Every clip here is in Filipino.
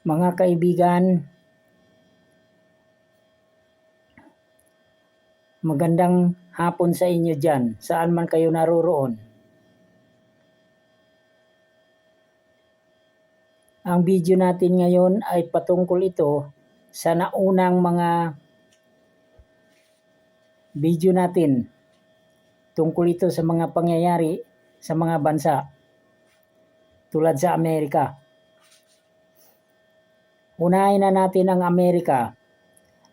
Mga kaibigan, magandang hapon sa inyo dyan, saan man kayo naroroon. Ang video natin ngayon ay patungkol ito sa naunang mga video natin. Tungkol ito sa mga pangyayari sa mga bansa tulad sa Amerika. Unahin na natin ang Amerika.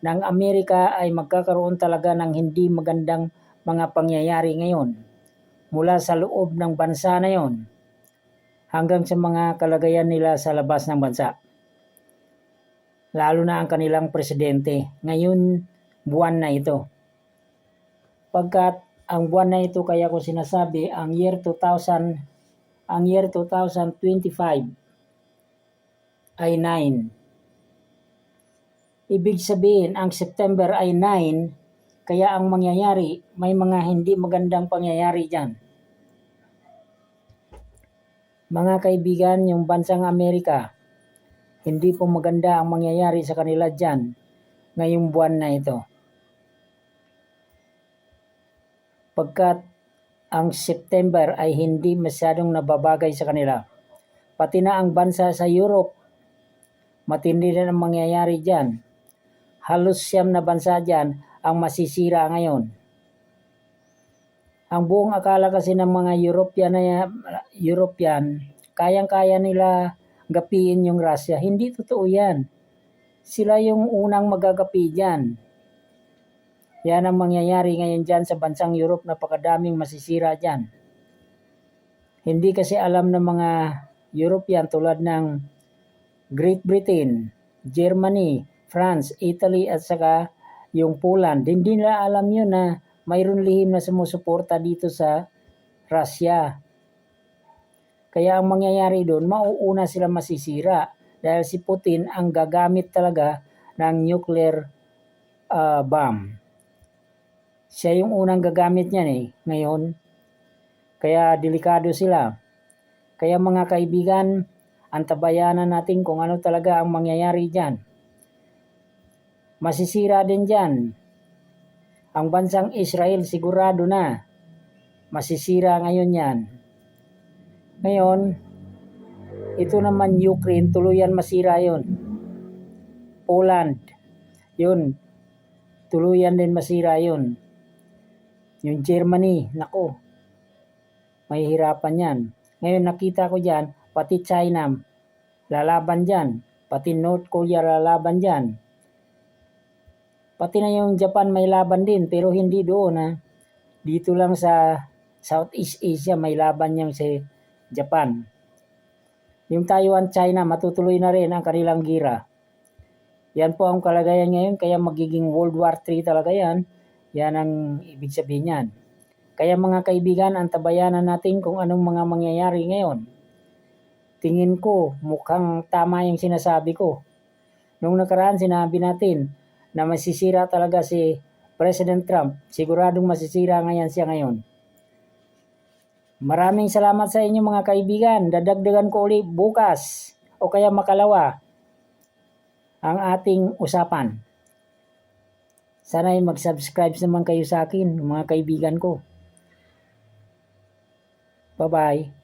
Ng Amerika ay magkakaroon talaga ng hindi magandang mga pangyayari ngayon mula sa loob ng bansa na yon hanggang sa mga kalagayan nila sa labas ng bansa. Lalo na ang kanilang presidente ngayon buwan na ito. Pagkat ang buwan na ito kaya ko sinasabi ang year 2025 ay 9. Ibig sabihin, ang September ay 9, kaya ang mangyayari, may mga hindi magandang pangyayari dyan. Mga kaibigan, yung bansang Amerika, hindi po maganda ang mangyayari sa kanila dyan ngayong buwan na ito. Pagkat ang September ay hindi masyadong nababagay sa kanila. Pati na ang bansa sa Europe, matindi rin ang mangyayari dyan. Halos 9 na bansa dyan ang masisira ngayon. Ang buong akala kasi ng mga European, kayang-kaya nila gapiin yung Russia. Hindi totoo yan. Sila yung unang magagapi dyan. Yan ang mangyayari ngayon dyan sa bansang Europe, napakadaming masisira dyan. Hindi kasi alam ng mga European tulad ng Great Britain, Germany, France, Italy at saka yung Poland. Hindi nila alam yun na mayroon lihim na sumusuporta dito sa Russia. Kaya ang mangyayari doon, mauuna sila masisira dahil si Putin ang gagamit talaga ng nuclear bomb. Siya yung unang gagamit niyan ngayon. Kaya delikado sila. Kaya mga kaibigan, antabayanan natin kung ano talaga ang mangyayari dyan. Masisira din dyan. Ang bansang Israel sigurado na masisira ngayon yan. Ngayon, ito naman Ukraine, tuluyan masira yon. Poland, yun, tuluyan din masira yon. Yung Germany, nako, may hirapan yan. Ngayon nakita ko dyan, pati China, lalaban dyan. Pati North Korea lalaban dyan. Pati na yung Japan may laban din, pero hindi doon. Dito lang sa Southeast Asia may laban yung si Japan. Yung Taiwan, China, matutuloy na rin ang kanilang gira. Yan po ang kalagayan ngayon, kaya magiging World War III talaga yan. Yan ang ibig sabihin yan. Kaya mga kaibigan, antabayanan natin kung anong mga mangyayari ngayon. Tingin ko, mukhang tama yung sinasabi ko. Nung nakaraan, sinabi natin na masisira talaga si President Trump. Siguradong masisira ngayon siya ngayon. Maraming salamat sa inyo mga kaibigan. Dadagdagan ko ulit bukas o kaya makalawa ang ating usapan. Sana'y mag-subscribe naman kayo sa akin, mga kaibigan ko. Bye-bye.